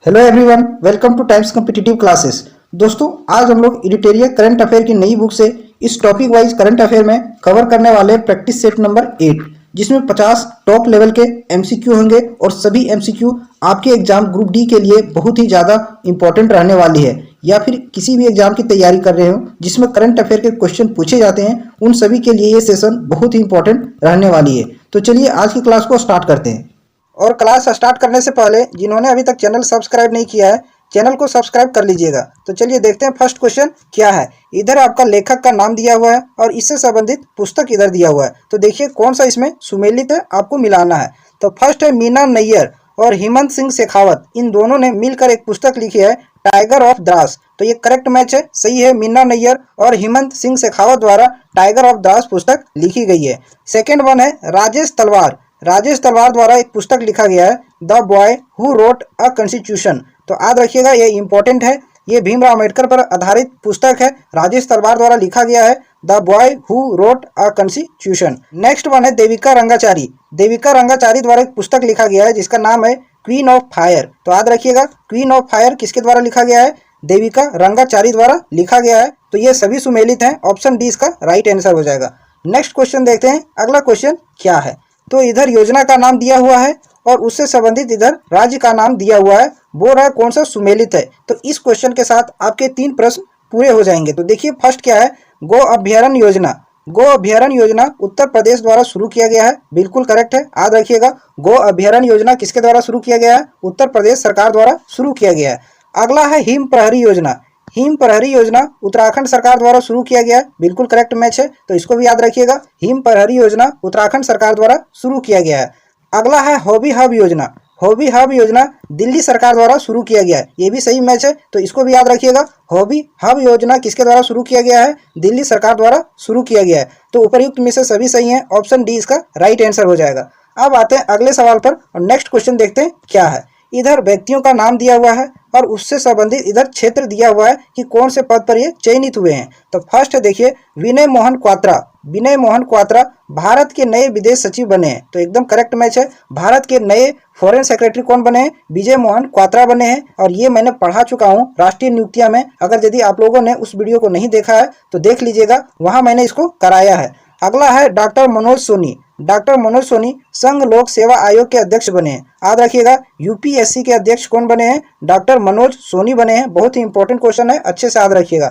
Hello everyone, welcome two times competitive classes. दोस्तों, आज हम लोग एडिटोरियल करंट अफेयर की नई बुक से इस टॉपिक वाइज करंट अफेयर में कवर करने वाले प्रैक्टिस सेट नंबर 8, जिसमें 50 टॉप लेवल के एमसीक्यू होंगे और सभी एमसीक्यू आपके एग्जाम ग्रुप डी के लिए बहुत ही ज़्यादा इंपॉर्टेंट रहने वाली है, या फिर किसी भी एग्जाम की तैयारी कर रहे हो जिसमें करंट अफेयर के क्वेश्चन पूछे जाते हैं, उन सभी के लिए ये सेशन बहुत ही इंपॉर्टेंट रहने वाली है। तो चलिए आज की क्लास को स्टार्ट करते हैं। और क्लास स्टार्ट करने से पहले जिन्होंने अभी तक चैनल सब्सक्राइब नहीं किया है, चैनल को सब्सक्राइब कर लीजिएगा। तो चलिए देखते हैं फर्स्ट क्वेश्चन क्या है। इधर आपका लेखक का नाम दिया हुआ है और इससे संबंधित पुस्तक इधर दिया हुआ है। तो देखिए कौन सा इसमें सुमेलित है, आपको मिलाना है। तो फर्स्ट है मीना नैयर और हेमंत सिंह शेखावत, इन दोनों ने मिलकर एक पुस्तक लिखी है टाइगर ऑफ द्रास। तो ये करेक्ट मैच है, सही है। मीना नैयर और हेमंत सिंह शेखावत द्वारा टाइगर ऑफ द्रास पुस्तक लिखी गई है। सेकेंड वन है राजेश तलवार। राजेश तलवार द्वारा एक पुस्तक लिखा गया है the boy who wrote a constitution. तो याद रखिएगा, ये इंपॉर्टेंट है। ये भीमराव अम्बेडकर पर आधारित पुस्तक है, राजेश तलवार द्वारा लिखा गया है the boy who wrote a constitution. Next one है देविका रंगाचारी। देविका रंगाचारी द्वारा एक पुस्तक लिखा गया है जिसका नाम है क्वीन ऑफ फायर। तो याद रखिएगा, क्वीन ऑफ फायर किसके द्वारा लिखा गया है? देविका रंगाचारी द्वारा लिखा गया है। तो ये सभी सुमेलित हैं, ऑप्शन डी इसका राइट आंसर हो जाएगा। नेक्स्ट क्वेश्चन देखते हैं, अगला क्वेश्चन क्या है। तो इधर योजना का नाम दिया हुआ है और उससे संबंधित इधर राज्य का नाम दिया हुआ है, बोल रहा है कौन सा सुमेलित है। तो इस क्वेश्चन के साथ आपके 3 प्रश्न पूरे हो जाएंगे। तो देखिए फर्स्ट क्या है, गो अभ्यारण्य योजना। गो अभ्यारण्य योजना उत्तर प्रदेश द्वारा शुरू किया गया है, बिल्कुल करेक्ट है। याद रखिएगा, गो अभ्यारण्य योजना किसके द्वारा शुरू किया गया है? उत्तर प्रदेश सरकार द्वारा शुरू किया गया है। अगला है हिम प्रहरी योजना। हिम प्रहरी योजना उत्तराखंड सरकार द्वारा शुरू किया गया है, बिल्कुल करेक्ट मैच है। तो इसको भी याद रखिएगा, हिम प्रहरी योजना उत्तराखंड सरकार द्वारा शुरू किया गया है। अगला है हॉबी हब योजना। हॉबी हब योजना दिल्ली सरकार द्वारा शुरू किया गया है, ये भी सही मैच है। तो इसको भी याद रखिएगा, हॉबी हब योजना किसके द्वारा शुरू किया गया है? दिल्ली सरकार द्वारा शुरू किया गया है। तो उपरयुक्त में से सभी सही हैं, ऑप्शन डी इसका राइट आंसर हो जाएगा। अब आते हैं अगले सवाल पर और नेक्स्ट क्वेश्चन देखते हैं क्या है। इधर व्यक्तियों का नाम दिया हुआ है और उससे संबंधित इधर क्षेत्र दिया हुआ है कि कौन से पद पर ये चयनित हुए हैं। तो फर्स्ट है देखिए, विनय मोहन क्वात्रा। विनय मोहन क्वात्रा भारत के नए विदेश सचिव बने हैं, तो एकदम करेक्ट मैच है। भारत के नए फॉरेन सेक्रेटरी कौन बने हैं? विजय मोहन क्वात्रा बने हैं। और ये मैंने पढ़ा चुका हूँ राष्ट्रीय नियुक्तियां में। अगर यदि आप लोगों ने उस वीडियो को नहीं देखा है तो देख लीजिएगा, वहां मैंने इसको कराया है। अगला है डॉक्टर मनोज सोनी। डॉक्टर मनोज सोनी संघ लोक सेवा आयोग के अध्यक्ष बने हैं। याद रखिएगा, यूपीएससी के अध्यक्ष कौन बने हैं? डॉक्टर मनोज सोनी बने हैं। बहुत ही इंपॉर्टेंट क्वेश्चन है, अच्छे से याद रखिएगा।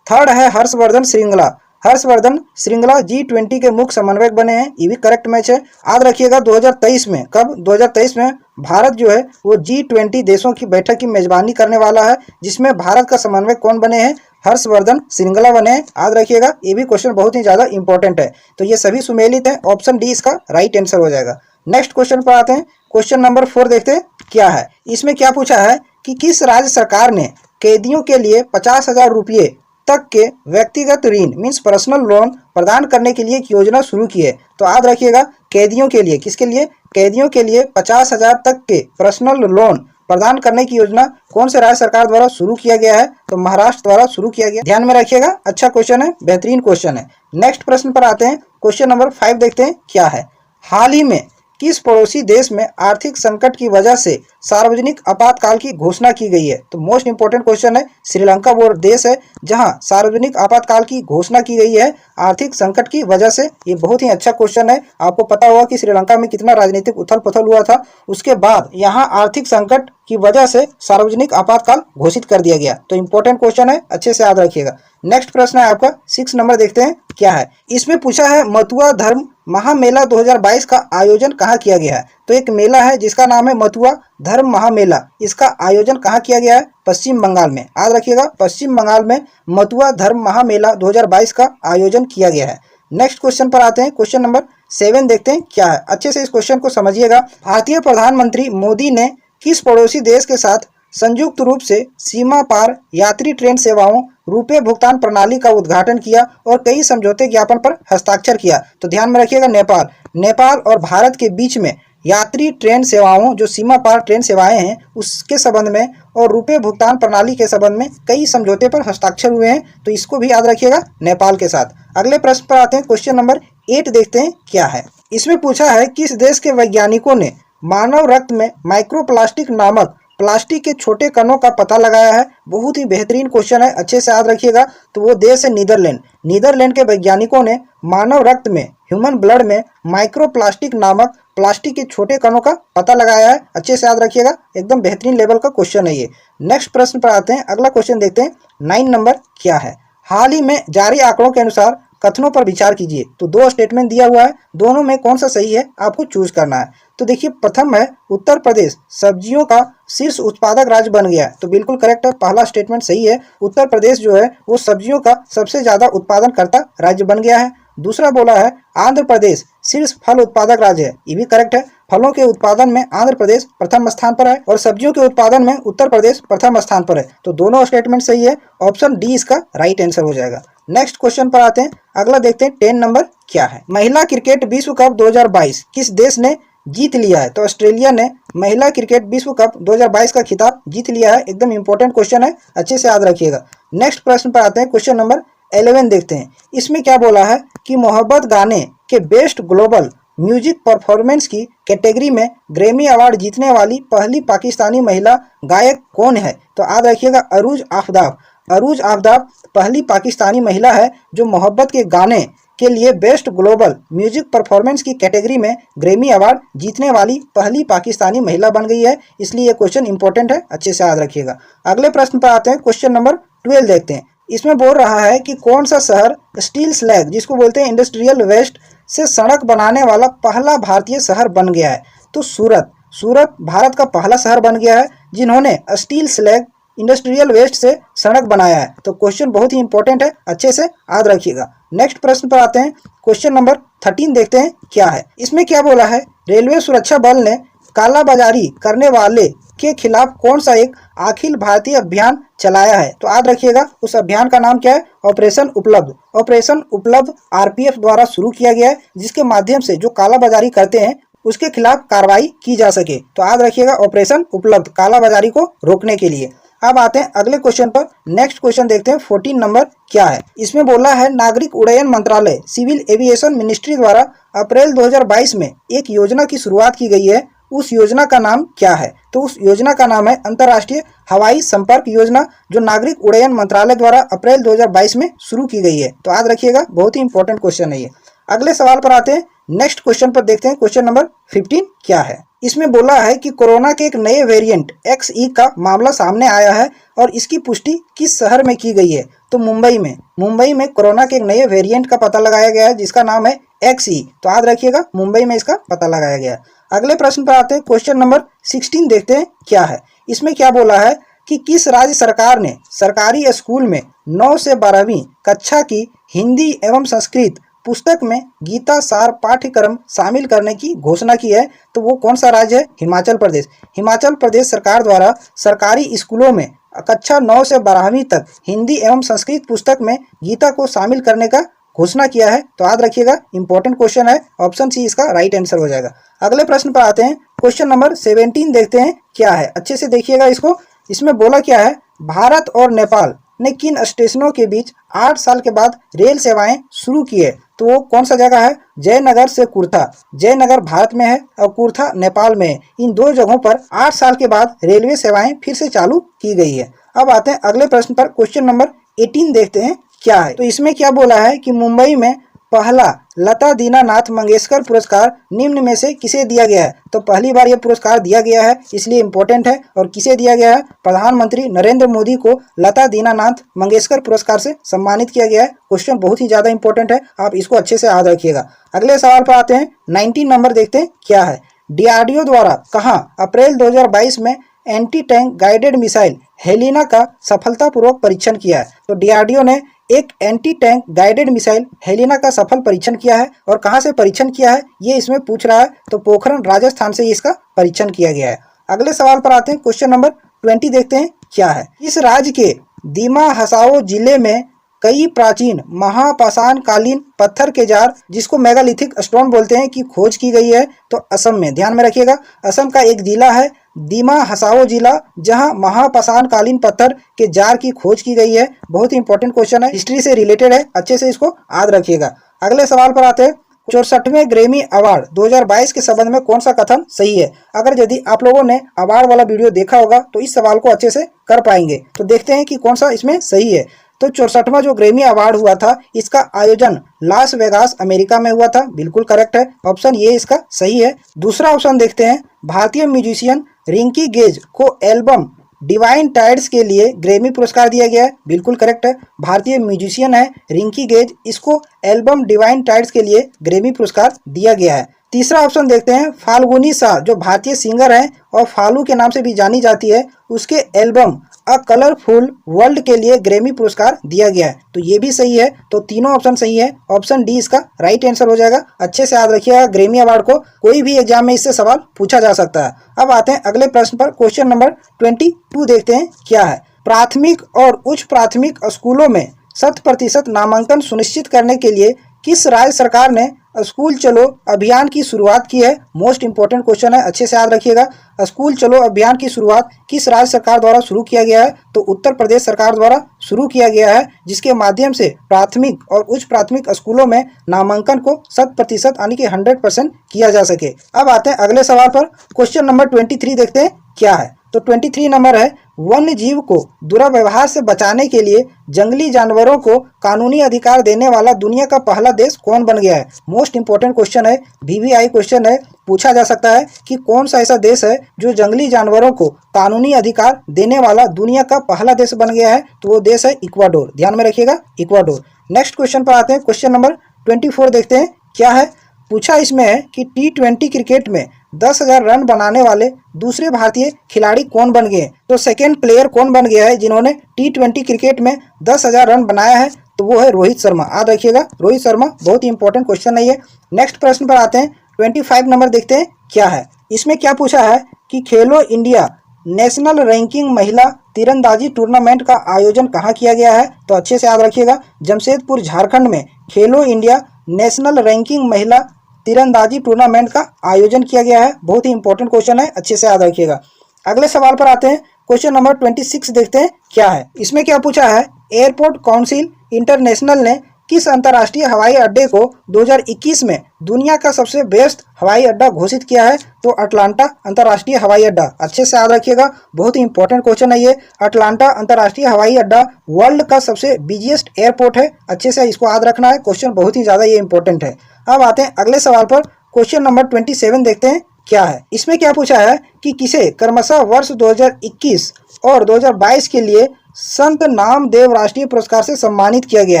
थर्ड है हर्षवर्धन श्रृंगला। हर्षवर्धन श्रृंगला G20 के मुख्य समन्वयक बने हैं, ये भी करेक्ट मैच है। याद रखिएगा 2023 में, कब? 2023 में भारत जो है वो G20 देशों की बैठक की मेजबानी करने वाला है, जिसमें भारत का समन्वयक कौन बने हैं? हर्षवर्धन श्रृंगला बने हैं। याद रखिएगा, ये भी क्वेश्चन बहुत ही ज्यादा इंपॉर्टेंट है। तो ये सभी सुमेलित है, ऑप्शन डी इसका राइट आंसर हो जाएगा। नेक्स्ट क्वेश्चन पर आते हैं, क्वेश्चन नंबर 4 देखते हैं क्या है। इसमें क्या पूछा है कि किस राज्य सरकार ने कैदियों के लिए 50,000 रुपये तक के व्यक्तिगत ऋण मीन्स पर्सनल लोन प्रदान करने के लिए एक योजना शुरू की है। तो याद रखिएगा, कैदियों के लिए, किसके लिए? कैदियों के लिए 50,000 तक के पर्सनल लोन प्रदान करने की योजना कौन से राज्य सरकार द्वारा शुरू किया गया है? तो महाराष्ट्र द्वारा शुरू किया गया। ध्यान में रखिएगा, अच्छा क्वेश्चन है, बेहतरीन क्वेश्चन है। नेक्स्ट प्रश्न पर आते हैं, क्वेश्चन नंबर 5 देखते हैं क्या है। हाल ही में किस पड़ोसी देश में आर्थिक संकट की वजह से सार्वजनिक आपातकाल की घोषणा की गई है? तो मोस्ट इंपोर्टेंट क्वेश्चन है। श्रीलंका वो देश है जहां सार्वजनिक आपातकाल की घोषणा की गई है आर्थिक संकट की वजह से। ये बहुत ही अच्छा क्वेश्चन है। आपको पता होगा कि श्रीलंका में कितना राजनीतिक उथल पुथल हुआ था, उसके बाद यहाँ आर्थिक संकट की वजह से सार्वजनिक आपातकाल घोषित कर दिया गया। तो इंपॉर्टेंट क्वेश्चन है, अच्छे से याद रखिएगा। नेक्स्ट प्रश्न है आपका 6 नंबर, देखते हैं क्या है। इसमें पूछा है मथुआ धर्म महामेला 2022 का आयोजन कहाँ किया गया है? तो एक मेला है जिसका नाम है मथुआ धर्म महामेला। इसका आयोजन कहाँ किया गया है? पश्चिम बंगाल में। याद रखिएगा, पश्चिम बंगाल में मथुआ धर्म महामेला 2022 का आयोजन किया गया है। नेक्स्ट क्वेश्चन पर आते हैं, क्वेश्चन नंबर 7 देखते हैं क्या है। अच्छे से इस क्वेश्चन को समझिएगा। भारतीय प्रधानमंत्री मोदी ने किस पड़ोसी देश के साथ संयुक्त रूप से सीमा पार यात्री ट्रेन सेवाओं रुपए भुगतान प्रणाली का उद्घाटन किया और कई समझौते ज्ञापन पर हस्ताक्षर किया? तो ध्यान में रखिएगा, नेपाल। नेपाल और भारत के बीच में यात्री ट्रेन सेवाओं, जो सीमा पार ट्रेन सेवाएं हैं, उसके संबंध में और रुपए भुगतान प्रणाली के संबंध में कई समझौते पर हस्ताक्षर हुए हैं। तो इसको भी याद रखिएगा, नेपाल के साथ। अगले प्रश्न पर आते हैं, क्वेश्चन नंबर 8 देखते हैं क्या है। इसमें पूछा है किस देश के वैज्ञानिकों ने मानव रक्त में माइक्रोप्लास्टिक नामक प्लास्टिक के छोटे कणों का पता लगाया है। बहुत ही बेहतरीन क्वेश्चन है, अच्छे से याद रखिएगा। तो वो देश है नीदरलैंड। नीदरलैंड के वैज्ञानिकों ने मानव रक्त में, ह्यूमन ब्लड में माइक्रोप्लास्टिक नामक प्लास्टिक के छोटे कणों का पता लगाया है। अच्छे से याद रखिएगा, एकदम बेहतरीन लेवल का क्वेश्चन है ये। नेक्स्ट प्रश्न पर आते हैं, अगला क्वेश्चन देखते हैं। 9 नंबर क्या है? हाल ही में जारी आंकड़ों के अनुसार कथनों पर विचार कीजिए। तो 2 स्टेटमेंट दिया हुआ है, दोनों में कौन सा सही है आपको चूज करना है। तो देखिए, प्रथम है उत्तर प्रदेश सब्जियों का शीर्ष उत्पादक राज्य बन गया है। तो बिल्कुल करेक्ट है, पहला स्टेटमेंट सही है। उत्तर प्रदेश जो है वो सब्जियों का सबसे ज्यादा उत्पादन करता राज्य बन गया है। दूसरा बोला है आंध्र प्रदेश शीर्ष फल उत्पादक राज्य है। ये भी करेक्ट है, फलों के उत्पादन में आंध्र प्रदेश प्रथम स्थान पर है और सब्जियों के उत्पादन में उत्तर प्रदेश प्रथम स्थान पर है। तो दोनों स्टेटमेंट सही है, ऑप्शन डी इसका राइट आंसर हो जाएगा। नेक्स्ट क्वेश्चन पर आते हैं, अगला देखते हैं। 10 नंबर क्या है? महिला क्रिकेट विश्व कप 2022 किस देश ने जीत लिया है? तो ऑस्ट्रेलिया ने महिला क्रिकेट विश्व कप 2022 का खिताब जीत लिया है। एकदम इंपॉर्टेंट क्वेश्चन है, अच्छे से याद रखिएगा। नेक्स्ट प्रश्न पर आते हैं, क्वेश्चन नंबर 11 देखते हैं। इसमें क्या बोला है कि मोहब्बत गाने के बेस्ट ग्लोबल म्यूजिक परफॉर्मेंस की कैटेगरी में ग्रैमी अवार्ड जीतने वाली पहली पाकिस्तानी महिला गायक कौन है? तो याद रखिएगा, अरूज आफ्ताब। अरूज आफ्ताब पहली पाकिस्तानी महिला है जो मोहब्बत के गाने के लिए बेस्ट ग्लोबल म्यूजिक परफॉर्मेंस की कैटेगरी में ग्रैमी अवार्ड जीतने वाली पहली पाकिस्तानी महिला बन गई है। इसलिए ये क्वेश्चन इंपॉर्टेंट है, अच्छे से याद रखिएगा। अगले प्रश्न पर आते हैं, क्वेश्चन नंबर 12 देखते हैं। इसमें बोल रहा है कि कौन सा शहर स्टील स्लैग, जिसको बोलते हैं इंडस्ट्रियल वेस्ट, से सड़क बनाने वाला पहला भारतीय शहर बन गया है? तो सूरत। सूरत भारत का पहला शहर बन गया है जिन्होंने स्टील स्लैग इंडस्ट्रियल वेस्ट से सड़क बनाया है। तो क्वेश्चन बहुत ही इंपॉर्टेंट है, अच्छे से याद रखिएगा। नेक्स्ट प्रश्न पर आते हैं, क्वेश्चन नंबर 13 देखते हैं क्या है। इसमें क्या बोला है? रेलवे सुरक्षा बल ने कालाबाजारी करने वाले के खिलाफ कौन सा एक अखिल भारतीय अभियान चलाया है? तो याद रखिएगा, उस अभियान का नाम क्या है? ऑपरेशन उपलब्ध। ऑपरेशन उपलब्ध आरपीएफ द्वारा शुरू किया गया है, जिसके माध्यम से जो कालाबाजारी करते हैं उसके खिलाफ कार्रवाई की जा सके। तो याद रखिएगा, ऑपरेशन उपलब्ध कालाबाजारी को रोकने के लिए। अब आते हैं अगले क्वेश्चन पर। नेक्स्ट क्वेश्चन देखते हैं, 14 नंबर क्या है? इसमें बोला है नागरिक उड्डयन मंत्रालय सिविल एविएशन मिनिस्ट्री द्वारा अप्रैल 2022 में एक योजना की शुरुआत की गई है। उस योजना का नाम क्या है? तो उस योजना का नाम है अंतर्राष्ट्रीय हवाई संपर्क योजना, जो नागरिक उड्डयन मंत्रालय द्वारा अप्रैल 2022 में शुरू की गई है। तो याद रखिएगा, बहुत ही इंपॉर्टेंट क्वेश्चन है ये। अगले सवाल पर आते हैं, नेक्स्ट क्वेश्चन पर देखते हैं। क्वेश्चन नंबर 15 क्या है? इसमें बोला है कि कोरोना के एक नए वेरिएंट XE का मामला सामने आया है और इसकी पुष्टि किस शहर में की गई है? तो मुंबई में। मुंबई में कोरोना के एक नए वेरिएंट का पता लगाया गया है जिसका नाम है XE। तो याद रखिएगा, मुंबई में इसका पता लगाया गया। अगले प्रश्न पर आते हैं, क्वेश्चन नंबर 16 देखते हैं क्या है। इसमें क्या बोला है कि किस राज्य सरकार ने सरकारी स्कूल में 9 से 12वीं कक्षा की हिंदी एवं संस्कृत पुस्तक में गीता सार पाठ्यक्रम शामिल करने की घोषणा की है? तो वो कौन सा राज्य है? हिमाचल प्रदेश। हिमाचल प्रदेश सरकार द्वारा सरकारी स्कूलों में कक्षा 9 से 12वीं तक हिंदी एवं संस्कृत पुस्तक में गीता को शामिल करने का घोषणा किया है। तो याद रखिएगा, इंपॉर्टेंट क्वेश्चन है, ऑप्शन सी इसका राइट आंसर हो जाएगा। अगले प्रश्न पर आते हैं, क्वेश्चन नंबर 17 देखते हैं क्या है। अच्छे से देखिएगा इसको। इसमें बोला क्या है? भारत और नेपाल ने किन स्टेशनों के बीच 8 साल के बाद रेल सेवाएं शुरू की है? तो वो कौन सा जगह है? जयनगर से कुर्था। जयनगर भारत में है और कुर्था नेपाल में है। इन 2 जगहों पर 8 साल के बाद रेलवे सेवाएं फिर से चालू की गई है। अब आते हैं अगले प्रश्न पर, क्वेश्चन नंबर 18 देखते हैं क्या है। तो इसमें क्या बोला है कि मुंबई में पहला लता दीनानाथ मंगेशकर पुरस्कार निम्न में से किसे दिया गया है? तो पहली बार यह पुरस्कार दिया गया है, इसलिए इंपॉर्टेंट है। और किसे दिया गया है? प्रधानमंत्री नरेंद्र मोदी को लता दीनानाथ मंगेशकर पुरस्कार से सम्मानित किया गया है। क्वेश्चन बहुत ही ज्यादा इंपॉर्टेंट है, आप इसको अच्छे से याद रखिएगा। अगले सवाल पर आते हैं, 19 नंबर देखते हैं क्या है। डीआरडीओ द्वारा कहां अप्रैल 2022 में anti tank guided missile Helina का सफलतापूर्वक परीक्षण किया है? तो डीआरडीओ ने एक anti tank guided missile Helina का सफल परीक्षण किया है। और कहां से परीक्षण किया है ये इसमें पूछ रहा है। तो पोखरण राजस्थान से इसका परीक्षण किया गया है। अगले सवाल पर आते हैं, क्वेश्चन नंबर 20 देखते हैं क्या है। इस राज्य के दीमा हसाओ जिले में कई प्राचीन महापाषाण कालीन पत्थर के जार, जिसको मेगालिथिक स्टोन बोलते हैं, की खोज की गई है? तो असम में। ध्यान में रखिएगा, असम का एक जिला है दीमा हसाओ जिला, जहां महापाषाण कालीन पत्थर के जार की खोज की गई है। बहुत ही इंपॉर्टेंट क्वेश्चन है, हिस्ट्री से रिलेटेड है, अच्छे से इसको याद रखिएगा। अगले सवाल पर आते हैं, 64वें ग्रैमी अवार्ड 2022 के संबंध में कौन सा कथन सही है? अगर यदि आप लोगों ने अवार्ड वाला वीडियो देखा होगा तो इस सवाल को अच्छे से कर पाएंगे। तो देखते हैं कि कौन सा इसमें सही है। तो 64वां जो ग्रैमी अवार्ड हुआ था, इसका आयोजन लास वेगास अमेरिका में हुआ था। बिल्कुल करेक्ट है, ऑप्शन ये इसका सही है। दूसरा ऑप्शन देखते हैं, भारतीय म्यूजिशियन रिंकी गेज को एल्बम डिवाइन टाइड्स के लिए ग्रैमी पुरस्कार दिया गया है। बिल्कुल करेक्ट है, भारतीय म्यूजिशियन है रिंकी गेज, इसको एल्बम डिवाइन टाइड्स के लिए ग्रैमी पुरस्कार दिया गया है। तीसरा ऑप्शन देखते हैं, फाल्गुनी शाह जो भारतीय सिंगर है और फालू के नाम से भी जानी जाती है, उसके एल्बम अ कलरफुल वर्ल्ड के लिए ग्रैमी पुरस्कार दिया गया है। तो ये भी सही है। तो तीनों ऑप्शन सही है, ऑप्शन डी इसका राइट आंसर हो जाएगा। अच्छे से याद रखिएगा, ग्रैमी अवार्ड को कोई भी एग्जाम में इससे सवाल पूछा जा सकता है। अब आते हैं अगले प्रश्न पर। क्वेश्चन नंबर 22 देखते हैं क्या है। प्राथमिक और उच्च प्राथमिक स्कूलों में 100% नामांकन सुनिश्चित करने के लिए किस राज्य सरकार ने स्कूल चलो अभियान की शुरुआत की है? मोस्ट इंपोर्टेंट क्वेश्चन है, अच्छे से याद रखिएगा। स्कूल चलो अभियान की शुरुआत किस राज्य सरकार द्वारा शुरू किया गया है? तो उत्तर प्रदेश सरकार द्वारा शुरू किया गया है, जिसके माध्यम से प्राथमिक और उच्च प्राथमिक स्कूलों में नामांकन को 100% यानी कि 100% किया जा सके। अब आते हैं अगले सवाल पर। क्वेश्चन नंबर 23 देखते हैं क्या है। तो 23 नंबर है, वन्य जीव को दुर्व्यवहार से बचाने के लिए जंगली जानवरों को कानूनी अधिकार देने वाला दुनिया का पहला देश कौन बन गया है? मोस्ट इंपोर्टेंट क्वेश्चन है, VVI क्वेश्चन है। पूछा जा सकता है कि कौन सा ऐसा देश है जो जंगली जानवरों को कानूनी अधिकार देने वाला दुनिया का पहला देश बन गया है? तो वो देश है इक्वाडोर। ध्यान में रखिएगा, इक्वाडोर। नेक्स्ट क्वेश्चन पर आते हैं। क्वेश्चन नंबर 24 देखते हैं क्या है। पूछा इसमें है कि T20 क्रिकेट में 10,000 रन बनाने वाले दूसरे भारतीय खिलाड़ी कौन बन गए? तो सेकेंड प्लेयर कौन बन गया है जिन्होंने T20 क्रिकेट में 10,000 रन बनाया है? तो वो है रोहित शर्मा। याद रखिएगा, रोहित शर्मा। बहुत ही इंपॉर्टेंट क्वेश्चन है ये। नेक्स्ट प्रश्न पर आते हैं। 25 नंबर देखते हैं क्या है। इसमें क्या पूछा है कि खेलो इंडिया नेशनल रैंकिंग महिला तीरंदाजी टूर्नामेंट का आयोजन कहाँ किया गया है? तो अच्छे से याद रखिएगा, जमशेदपुर झारखंड में खेलो इंडिया नेशनल रैंकिंग महिला तीरंदाजी टूर्नामेंट का आयोजन किया गया है। बहुत ही इंपॉर्टेंट क्वेश्चन है, अच्छे से याद रखिएगा। अगले सवाल पर आते हैं। क्वेश्चन नंबर 26 देखते हैं क्या है। इसमें क्या पूछा है, एयरपोर्ट काउंसिल इंटरनेशनल ने किस अंतर्राष्ट्रीय हवाई अड्डे को 2021 में दुनिया का सबसे बेस्ट हवाई अड्डा घोषित किया है? तो अटलांटा अंतर्राष्ट्रीय हवाई अड्डा। अच्छे से याद रखिएगा, बहुत ही इंपॉर्टेंट क्वेश्चन है ये। अटलांटा अंतर्राष्ट्रीय हवाई अड्डा वर्ल्ड का सबसे बिजिएस्ट एयरपोर्ट है। अच्छे से इसको याद रखना है, क्वेश्चन बहुत ही ज़्यादा ये इंपॉर्टेंट है। अब आते हैं अगले सवाल पर। क्वेश्चन नंबर 27 देखते हैं क्या है। इसमें क्या पूछा है कि किसे क्रमशः वर्ष 2021 और 2022 के लिए संत नामदेव राष्ट्रीय पुरस्कार से सम्मानित किया गया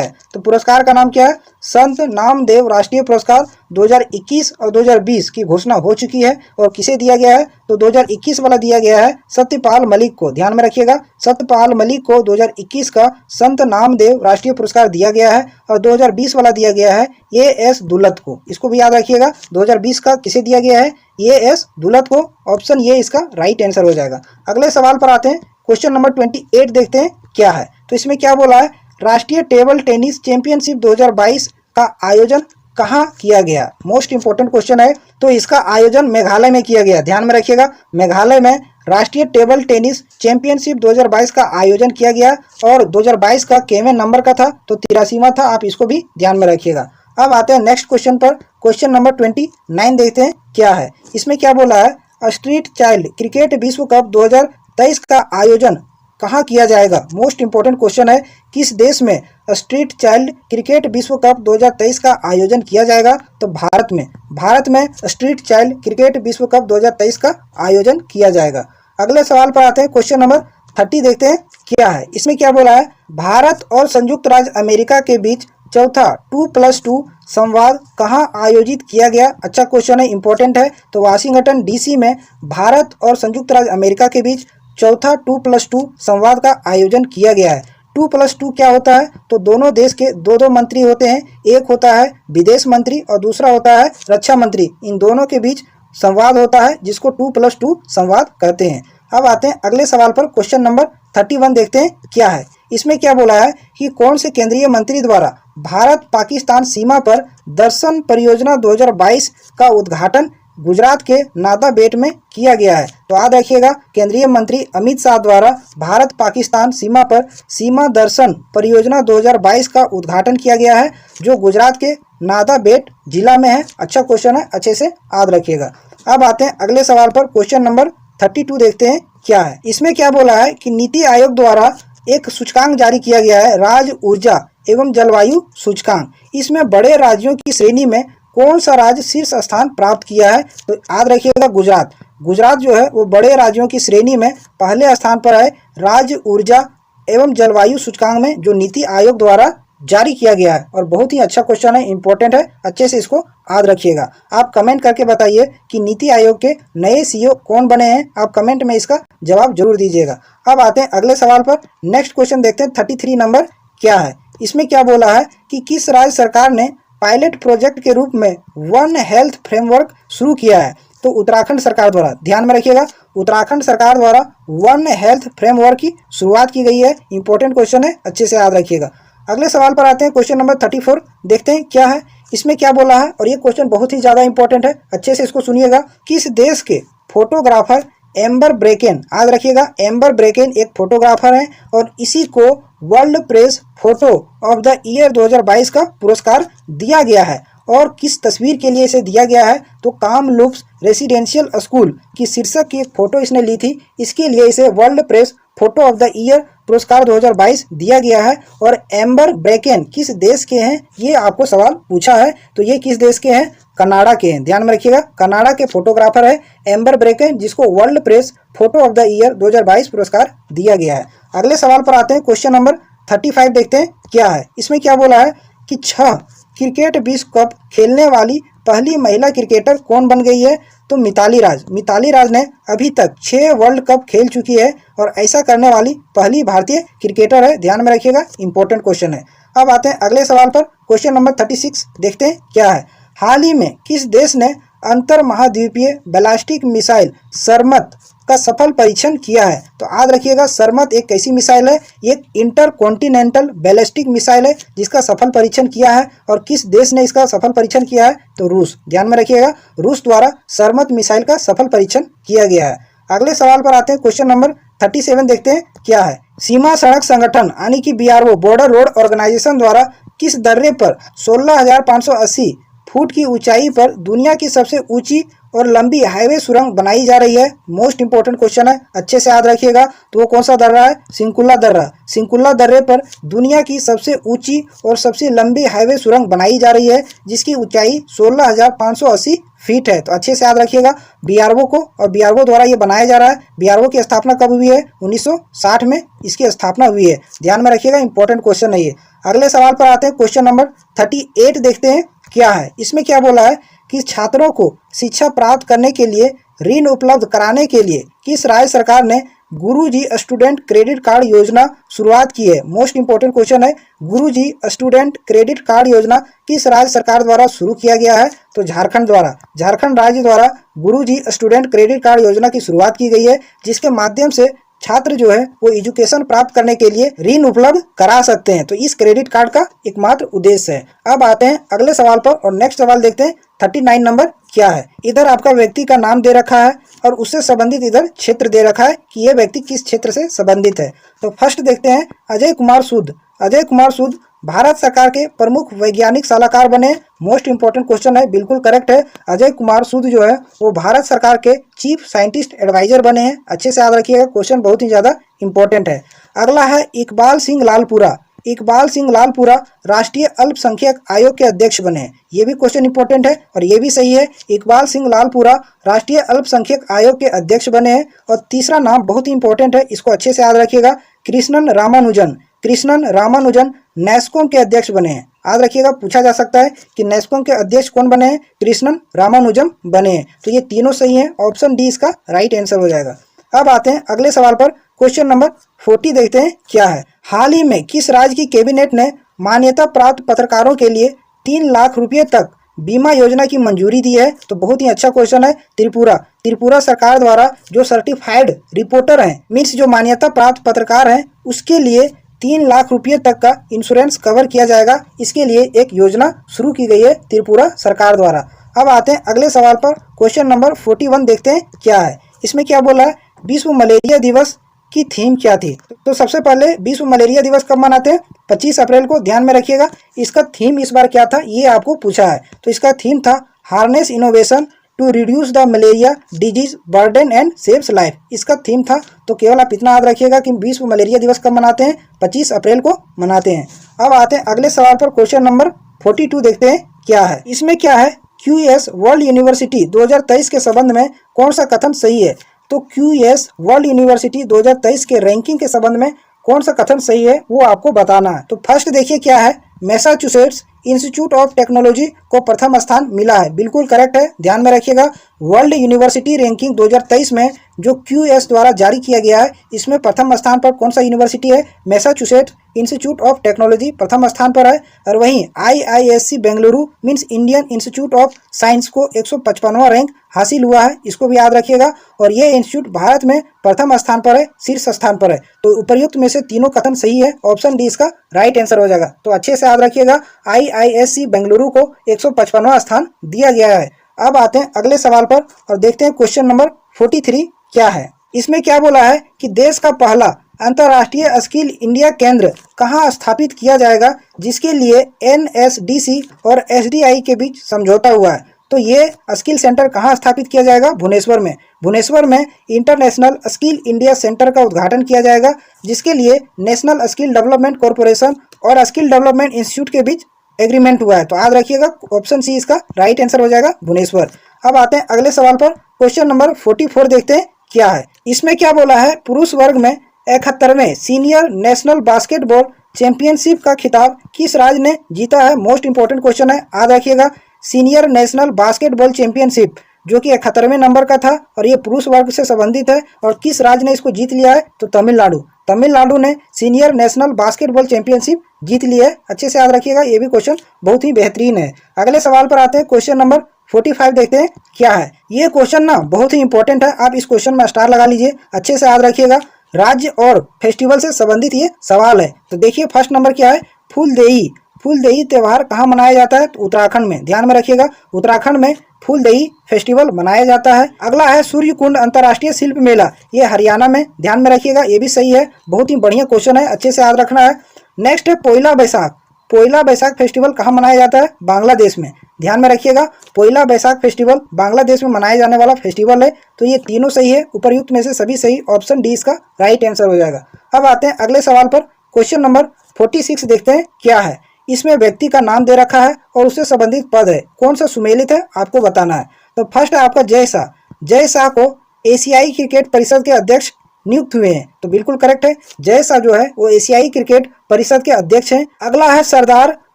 है? तो पुरस्कार का नाम क्या है? संत नामदेव राष्ट्रीय पुरस्कार 2021 और 2020 की घोषणा हो चुकी है। और किसे दिया गया है? तो 2021 वाला दिया गया है सत्यपाल मलिक को। ध्यान में रखिएगा, सत्यपाल मलिक को 2021 का संत नामदेव राष्ट्रीय पुरस्कार दिया गया है। और 2020 वाला दिया गया है AS दुलत को। इसको भी याद रखिएगा, 2020 का किसे दिया गया है? AS दुलत को। ऑप्शन ये इसका राइट आंसर हो जाएगा। अगले सवाल पर आते हैं। क्वेश्चन नंबर 28 देखते हैं क्या है। तो इसमें क्या बोला है, राष्ट्रीय टेबल टेनिस चैंपियनशिप 2022 का आयोजन कहाँ किया गया? मोस्ट इंपोर्टेंट क्वेश्चन है। तो इसका आयोजन मेघालय में किया गया। ध्यान में रखिएगा, मेघालय में राष्ट्रीय टेबल टेनिस चैंपियनशिप 2022 का आयोजन किया गया। और 2022 का केवेन नंबर का था, तो 83वां था। आप इसको भी ध्यान में रखिएगा। अब आते हैं नेक्स्ट क्वेश्चन पर। क्वेश्चन नंबर 29 देखते हैं क्या है। इसमें क्या बोला है, स्ट्रीट चाइल्ड क्रिकेट विश्व कप 2023 का आयोजन कहाँ किया जाएगा? मोस्ट इंपोर्टेंट क्वेश्चन है, किस देश में स्ट्रीट चाइल्ड क्रिकेट विश्व कप 2023 का आयोजन किया जाएगा? तो भारत में। भारत में स्ट्रीट चाइल्ड क्रिकेट विश्व कप 2023 का आयोजन किया जाएगा। अगले सवाल पर आते हैं। क्वेश्चन नंबर 30 देखते हैं क्या है। इसमें क्या बोला है, भारत और संयुक्त राज्य अमेरिका के बीच चौथा 2+2 संवाद कहाँ आयोजित किया गया? अच्छा क्वेश्चन है, इंपॉर्टेंट है। तो वाशिंगटन DC में भारत और संयुक्त राज्य अमेरिका के बीच चौथा 2+2 संवाद का आयोजन किया गया है। 2+2 क्या होता है? तो दोनों देश के दो मंत्री होते हैं। एक होता है विदेश मंत्री और दूसरा होता है रक्षा मंत्री। इन दोनों के बीच संवाद होता है, जिसको 2+2 संवाद कहते हैं। अब आते हैं अगले सवाल पर। क्वेश्चन नंबर 31 देखते हैं क्या है। इसमें क्या बोला है कि कौन से केंद्रीय मंत्री द्वारा भारत पाकिस्तान सीमा पर दर्शन परियोजना 2022 का उद्घाटन गुजरात के नादाबेट में किया गया है? तो याद रखिएगा, केंद्रीय मंत्री अमित शाह द्वारा भारत पाकिस्तान सीमा पर सीमा दर्शन परियोजना 2022 का उद्घाटन किया गया है, जो गुजरात के नादाबेट जिला में है। अच्छा क्वेश्चन है, अच्छे से याद रखिएगा। अब आते हैं अगले सवाल पर। क्वेश्चन नंबर 32 देखते हैं क्या है। इसमें क्या बोला है कि नीति आयोग द्वारा एक सूचकांक जारी किया गया है, राज्य ऊर्जा एवं जलवायु सूचकांक। इसमें बड़े राज्यों की श्रेणी में कौन सा राज्य शीर्ष स्थान प्राप्त किया है? तो याद रखिएगा गुजरात। गुजरात जो है वो बड़े राज्यों की श्रेणी में पहले स्थान पर है राज्य ऊर्जा एवं जलवायु सूचकांक में, जो नीति आयोग द्वारा जारी किया गया है। और बहुत ही अच्छा क्वेश्चन है, इंपॉर्टेंट है, अच्छे से इसको याद रखिएगा। आप कमेंट करके बताइए कि नीति आयोग के नए सीईओ कौन बने हैं। आप कमेंट में इसका जवाब जरूर दीजिएगा। अब आते हैं अगले सवाल पर। नेक्स्ट क्वेश्चन देखते हैं 33 नंबर क्या है। इसमें क्या बोला है कि किस राज्य सरकार ने पायलट प्रोजेक्ट के रूप में वन हेल्थ फ्रेमवर्क शुरू किया है? तो उत्तराखंड सरकार द्वारा, ध्यान में रखिएगा, उत्तराखंड सरकार द्वारा वन हेल्थ फ्रेमवर्क की शुरुआत की गई है। इंपॉर्टेंट क्वेश्चन है, अच्छे से याद रखिएगा। अगले सवाल पर आते हैं। क्वेश्चन नंबर 34 देखते हैं क्या है। इसमें क्या बोला है, और ये क्वेश्चन बहुत ही ज़्यादा इंपॉर्टेंट है, अच्छे से इसको सुनिएगा। किस देश के फोटोग्राफर एम्बर ब्रेकेन, याद रखिएगा, एम्बर ब्रेकेन एक फोटोग्राफर हैं और इसी को world press photo of the year 2022 का पुरस्कार दिया गया है। और किस तस्वीर के लिए इसे दिया गया है? तो कामलूप्स रेसिडेंशियल स्कूल की शीर्षक की एक फोटो इसने ली थी, इसके लिए इसे world press photo of the year पुरस्कार 2022 दिया गया है। और एम्बर ब्रेकेन किस देश के हैं, ये आपको सवाल पूछा है। तो ये किस देश के हैं? कनाडा के हैं। ध्यान में रखिएगा, कनाडा के फोटोग्राफर है एम्बर ब्रेकेन, जिसको world press photo of the year 2022 पुरस्कार दिया गया है। अगले सवाल पर आते हैं। क्वेश्चन नंबर 35 देखते हैं क्या है। इसमें क्या बोला है कि 6 क्रिकेट विश्व कप खेलने वाली पहली महिला क्रिकेटर कौन बन गई है? तो मिताली राज। मिताली राज ने अभी तक 6 वर्ल्ड कप खेल चुकी है और ऐसा करने वाली पहली भारतीय क्रिकेटर है। ध्यान में रखिएगा, इंपॉर्टेंट क्वेश्चन है। अब आते हैं अगले सवाल पर। क्वेश्चन नंबर 36 देखते हैं क्या है। हाल ही में किस देश ने अंतर महाद्वीपीय बैलिस्टिक मिसाइल सरमत का सफल परीक्षण किया है? तो याद रखिएगा, सरमत एक कैसी मिसाइल है? एक इंटर कॉन्टिनेंटल बैलिस्टिक मिसाइल है जिसका सफल परीक्षण किया है। और किस देश ने इसका सफल परीक्षण किया है? तो रूस। ध्यान में रखिएगा, रूस द्वारा सरमत मिसाइल का सफल परीक्षण किया गया है। अगले सवाल पर आते हैं। क्वेश्चन नंबर 37 देखते हैं क्या है। सीमा सड़क संगठन यानी कि BRO, बॉर्डर रोड ऑर्गेनाइजेशन द्वारा किस दर्रे पर 16,580 फुट की ऊंचाई पर दुनिया की सबसे ऊंची और लंबी हाईवे सुरंग बनाई जा रही है? मोस्ट इंपोर्टेंट क्वेश्चन है, अच्छे से याद रखिएगा। तो वो कौन सा दर्रा है? सिंकुल्ला दर्रा। सिंकुल्ला दर्रे पर दुनिया की सबसे ऊंची और सबसे लंबी हाईवे सुरंग बनाई जा रही है, जिसकी ऊंचाई 16,580 फीट है। तो अच्छे से याद रखिएगा BRO को, और BRO द्वारा ये बनाया जा रहा है। BRO की स्थापना कब हुई है? 1960 में इसकी स्थापना हुई है। ध्यान में रखिएगा, इंपॉर्टेंट क्वेश्चन है ये। अगले सवाल पर आते हैं। क्वेश्चन नंबर 38 देखते हैं क्या है। इसमें क्या बोला है कि छात्रों को शिक्षा प्राप्त करने के लिए ऋण उपलब्ध कराने के लिए किस राज्य सरकार ने गुरुजी स्टूडेंट क्रेडिट कार्ड योजना शुरुआत की है? मोस्ट इंपोर्टेंट क्वेश्चन है, गुरुजी स्टूडेंट क्रेडिट कार्ड योजना किस राज्य सरकार द्वारा शुरू किया गया है? तो झारखंड द्वारा, झारखंड राज्य द्वारा गुरुजी स्टूडेंट क्रेडिट कार्ड योजना की शुरुआत की गई है, जिसके माध्यम से छात्र जो है वो एजुकेशन प्राप्त करने के लिए ऋण उपलब्ध करा सकते हैं। तो इस क्रेडिट कार्ड का एकमात्र उद्देश्य है। अब आते हैं अगले सवाल पर, और नेक्स्ट सवाल देखते हैं 39 नंबर क्या है। इधर आपका व्यक्ति का नाम दे रखा है और उससे संबंधित इधर क्षेत्र दे रखा है कि यह व्यक्ति किस क्षेत्र से संबंधित है। तो फर्स्ट देखते हैं अजय कुमार सूद। अजय कुमार सूद भारत सरकार के प्रमुख वैज्ञानिक सलाहकार बने। मोस्ट इंपोर्टेंट क्वेश्चन है, बिल्कुल करेक्ट है। अजय कुमार सूद जो है वो भारत सरकार के चीफ साइंटिस्ट एडवाइजर बने हैं। अच्छे से याद रखिएगा, क्वेश्चन बहुत ही ज्यादा इंपॉर्टेंट है। अगला है इकबाल सिंह लालपुरा। इकबाल सिंह लालपुरा राष्ट्रीय अल्पसंख्यक आयोग के अध्यक्ष बने हैं। ये भी क्वेश्चन इंपॉर्टेंट है और ये भी सही है। इकबाल सिंह लालपुरा राष्ट्रीय अल्पसंख्यक आयोग के अध्यक्ष बने हैं। और तीसरा नाम बहुत ही इंपॉर्टेंट है, इसको अच्छे से याद रखिएगा, कृष्णन रामानुजन। कृष्णन रामानुजन नेस्कॉम के अध्यक्ष बने हैं। याद रखिएगा, पूछा जा सकता है कि नेस्कॉम के अध्यक्ष कौन बने हैं? कृष्णन रामानुजन बने हैं। तो ये तीनों सही हैं, ऑप्शन डी इसका राइट आंसर हो जाएगा। अब आते हैं अगले सवाल पर। क्वेश्चन नंबर 40 देखते हैं क्या है। हाल ही में किस राज्य की कैबिनेट ने मान्यता प्राप्त पत्रकारों के लिए 3 लाख रुपये तक बीमा योजना की मंजूरी दी है? तो बहुत ही अच्छा क्वेश्चन है, त्रिपुरा। त्रिपुरा सरकार द्वारा जो सर्टिफाइड रिपोर्टर हैं, मीन्स जो मान्यता प्राप्त पत्रकार हैं, उसके लिए 3 लाख रुपये तक का इंश्योरेंस कवर किया जाएगा। इसके लिए एक योजना शुरू की गई है त्रिपुरा सरकार द्वारा। अब आते हैं अगले सवाल पर। क्वेश्चन नंबर 41 देखते हैं क्या है। इसमें क्या बोला है, विश्व मलेरिया दिवस इसकी थीम क्या थी? तो सबसे पहले विश्व मलेरिया दिवस कब मनाते हैं? 25 अप्रैल को। ध्यान में रखिएगा। इसका थीम इस बार क्या था ये आपको पूछा है। तो इसका थीम था harness innovation to reduce the malaria disease burden and saves life. इसका थीम था। तो केवल आप इतना याद रखिएगा कि विश्व मलेरिया दिवस कब मनाते हैं? 25 अप्रैल को मनाते हैं। अब आते हैं अगले सवाल पर। क्वेश्चन नंबर 42 देखते हैं क्या है। इसमें क्या है? QS वर्ल्ड यूनिवर्सिटी 2023 के संबंध में कौन सा कथन सही है? तो QS वर्ल्ड यूनिवर्सिटी 2023 के रैंकिंग के संबंध में कौन सा कथन सही है वो आपको बताना है। तो फर्स्ट देखिए क्या है। मैसाचुसेट्स इंस्टीट्यूट ऑफ टेक्नोलॉजी को प्रथम स्थान मिला है। बिल्कुल करेक्ट है। ध्यान में रखिएगा। वर्ल्ड यूनिवर्सिटी रैंकिंग 2023 में जो QS द्वारा जारी किया गया है इसमें प्रथम स्थान पर कौन सा यूनिवर्सिटी है? मैसाचुसेट्स इंस्टीट्यूट ऑफ टेक्नोलॉजी प्रथम स्थान पर है। और वहीं IISc Bengaluru means Indian institute of science को 155वां रैंक हासिल हुआ है। इसको भी याद रखिएगा। और ये इंस्टीट्यूट भारत में प्रथम स्थान पर है, शीर्ष स्थान पर है। तो उपर्युक्त में से तीनों कथन सही है। ऑप्शन डी इसका राइट आंसर हो जाएगा। तो अच्छे से याद रखिएगा। IISc बेंगलुरु को 155वां स्थान दिया गया है। अब आते हैं अगले सवाल पर और देखते हैं क्वेश्चन नंबर 43 क्या है। इसमें क्या बोला है कि देश का पहला अंतर्राष्ट्रीय स्किल इंडिया केंद्र कहाँ स्थापित किया जाएगा, जिसके लिए NSDC और SDI के बीच समझौता हुआ है। तो ये स्किल सेंटर कहाँ स्थापित किया जाएगा? भुवनेश्वर में। भुवनेश्वर में इंटरनेशनल स्किल इंडिया सेंटर का उद्घाटन किया जाएगा, जिसके लिए नेशनल स्किल डेवलपमेंट कॉरपोरेशन और स्किल डेवलपमेंट इंस्टीट्यूट के बीच एग्रीमेंट हुआ है। तो याद रखिएगा ऑप्शन सी इसका राइट आंसर हो जाएगा, भुवनेश्वर। अब आते हैं अगले सवाल पर। क्वेश्चन नंबर 44 देखते हैं क्या है। इसमें क्या बोला है? पुरुष वर्ग में 71वें सीनियर नेशनल बास्केटबॉल चैंपियनशिप का खिताब किस राज्य ने जीता है? मोस्ट इंपोर्टेंट क्वेश्चन है, याद रखिएगा। सीनियर नेशनल बास्केटबॉल चैंपियनशिप जो कि 71वें नंबर का था और ये पुरुष वर्ग से संबंधित है। और किस राज्य ने इसको जीत लिया है? तो तमिलनाडु। तमिलनाडु ने सीनियर नेशनल बास्केटबॉल चैंपियनशिप जीत ली है। अच्छे से याद रखिएगा। ये भी क्वेश्चन बहुत ही बेहतरीन है। अगले सवाल पर आते हैं। क्वेश्चन नंबर 45 देखते हैं क्या है। ये क्वेश्चन ना बहुत ही इंपॉर्टेंट है। आप इस क्वेश्चन में स्टार लगा लीजिए। अच्छे से याद रखिएगा। राज्य और फेस्टिवल से संबंधित ये सवाल है। तो देखिए फर्स्ट नंबर क्या है? फूलदेई। फूलदेई त्यौहार कहाँ मनाया जाता है? तो उत्तराखंड में। ध्यान में रखिएगा। उत्तराखंड में फूलदेई फेस्टिवल मनाया जाता है। अगला है सूर्यकुंड अंतर्राष्ट्रीय शिल्प मेला। ये हरियाणा में। ध्यान में रखिएगा। ये भी सही है। बहुत ही बढ़िया क्वेश्चन है। अच्छे से याद रखना है। नेक्स्ट है पोइला बैसाख। पोइला बैसाख फेस्टिवल कहाँ मनाया जाता है? बांग्लादेश में। ध्यान में रखिएगा। पोइला बैसाख फेस्टिवल बांग्लादेश में मनाया जाने वाला फेस्टिवल है। तो ये तीनों सही है। उपर्युक्त में से सभी सही। ऑप्शन डी इसका राइट आंसर हो जाएगा। अब आते हैं अगले सवाल पर। क्वेश्चन नंबर 46 देखते हैं क्या है। इसमें व्यक्ति का नाम दे रखा है और उससे संबंधित पद है। कौन सा सुमेलित है आपको बताना है। तो फर्स्ट है आपका जय शाह। जय शाह को एशियाई क्रिकेट परिषद के अध्यक्ष नियुक्त हुए हैं। तो बिल्कुल करेक्ट है। जय शाह जो है वो एशियाई क्रिकेट परिषद के अध्यक्ष हैं। अगला है सरदार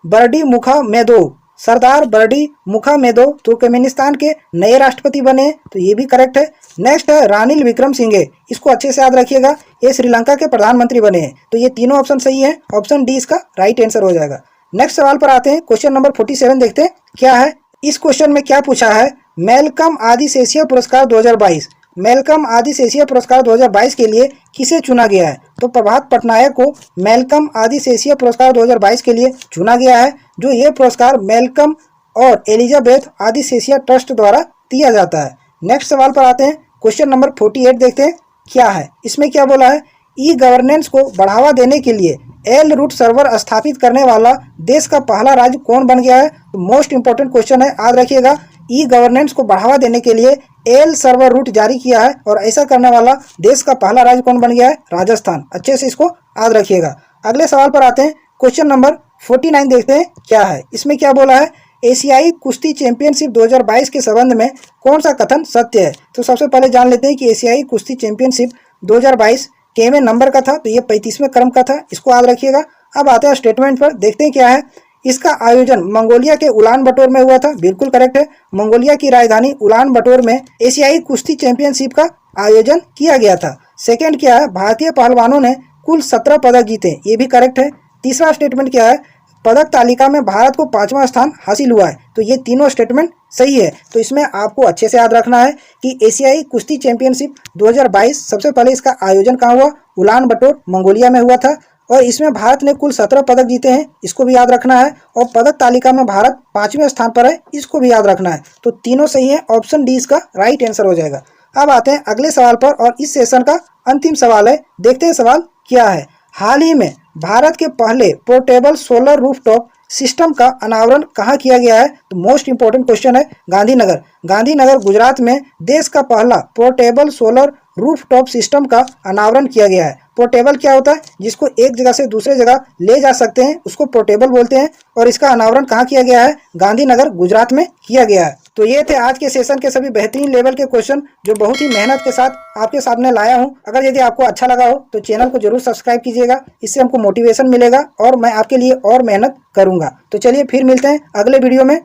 बर्डी मुखामेदोव। सरदार बर्डी मुखामेदोव तुर्कमेनिस्तान के नए राष्ट्रपति बने। तो ये भी करेक्ट है। नेक्स्ट है रानिल विक्रमसिंघे। इसको अच्छे से याद रखिएगा। ये श्रीलंका के प्रधानमंत्री बने हैं। तो ये तीनों ऑप्शन सही है। ऑप्शन डी इसका राइट आंसर हो जाएगा। नेक्स्ट सवाल पर आते हैं। क्वेश्चन नंबर 47 देखते हैं क्या है। इस क्वेश्चन में क्या पूछा है? मैल्कम आदिस एशिया पुरस्कार 2022। मैल्कम आदिस एशिया पुरस्कार 2022 के लिए किसे चुना गया है? तो प्रभात पटनायक को मैल्कम आदिस एशिया पुरस्कार 2022 के लिए चुना गया है। जो ये पुरस्कार मैल्कम और एलिजाबेथ आदिस एशिया ट्रस्ट द्वारा दिया जाता है। नेक्स्ट सवाल पर आते हैं। क्वेश्चन नंबर 48 देखते हैं क्या है। इसमें क्या बोला है? ई गवर्नेंस को बढ़ावा देने के लिए एल रूट सर्वर स्थापित करने वाला देश का पहला राज्य कौन बन गया है? तो मोस्ट इंपोर्टेंट क्वेश्चन है, याद रखिएगा। ई गवर्नेंस को बढ़ावा देने के लिए एल सर्वर रूट जारी किया है और ऐसा करने वाला देश का पहला राज्य कौन बन गया है? राजस्थान। अच्छे से इसको याद रखिएगा। अगले सवाल पर आते हैं। क्वेश्चन नंबर 49 देखते हैं क्या है। इसमें क्या बोला है? एशियाई कुश्ती चैंपियनशिप 2022 के संबंध में कौन सा कथन सत्य है? तो सबसे पहले जान लेते हैं कि एशियाई कुश्ती चैंपियनशिप 2022 केवें नंबर का था। तो ये 35वें क्रम का था। इसको याद रखिएगा। अब आते हैं स्टेटमेंट पर। देखते हैं क्या है। इसका आयोजन मंगोलिया के उलान बटोर में हुआ था। बिल्कुल करेक्ट है। मंगोलिया की राजधानी उलान बटोर में एशियाई कुश्ती चैंपियनशिप का आयोजन किया गया था। सेकंड क्या है? भारतीय पहलवानों ने कुल 17 पदक जीते। ये भी करेक्ट है। तीसरा स्टेटमेंट क्या है? पदक तालिका में भारत को 5वां स्थान हासिल हुआ है। तो ये तीनों स्टेटमेंट सही है। तो इसमें आपको अच्छे से याद रखना है कि एशियाई कुश्ती चैंपियनशिप 2022 सबसे पहले इसका आयोजन कहाँ हुआ? उलान बटोर मंगोलिया में हुआ था और इसमें भारत ने कुल 17 पदक जीते हैं। इसको भी याद रखना है। और पदक तालिका में भारत 5वें स्थान पर है। इसको भी याद रखना है। तो तीनों सही है। ऑप्शन डी इसका राइट आंसर हो जाएगा। अब आते हैं अगले सवाल पर और इस सेशन का अंतिम सवाल है, देखते हैं सवाल क्या है। हाल ही में भारत के पहले पोर्टेबल सोलर रूफटॉप सिस्टम का अनावरण कहाँ किया गया है? तो मोस्ट इंपॉर्टेंट क्वेश्चन है, गांधीनगर। गांधीनगर गुजरात में देश का पहला पोर्टेबल सोलर रूफटॉप सिस्टम का अनावरण किया गया है। पोर्टेबल क्या होता है? जिसको एक जगह से दूसरे जगह ले जा सकते हैं, उसको पोर्टेबल बोलते हैं। और इसका अनावरण कहाँ किया गया है? गांधीनगर गुजरात में किया गया है। तो ये थे आज के सेशन के सभी बेहतरीन लेवल के क्वेश्चन जो बहुत ही मेहनत के साथ आपके सामने लाया हूं। अगर यदि आपको अच्छा लगा हो तो चैनल को जरूर सब्सक्राइब कीजिएगा, इससे हमको मोटिवेशन मिलेगा और मैं आपके लिए और मेहनत करूंगा। तो चलिए फिर मिलते हैं अगले वीडियो में।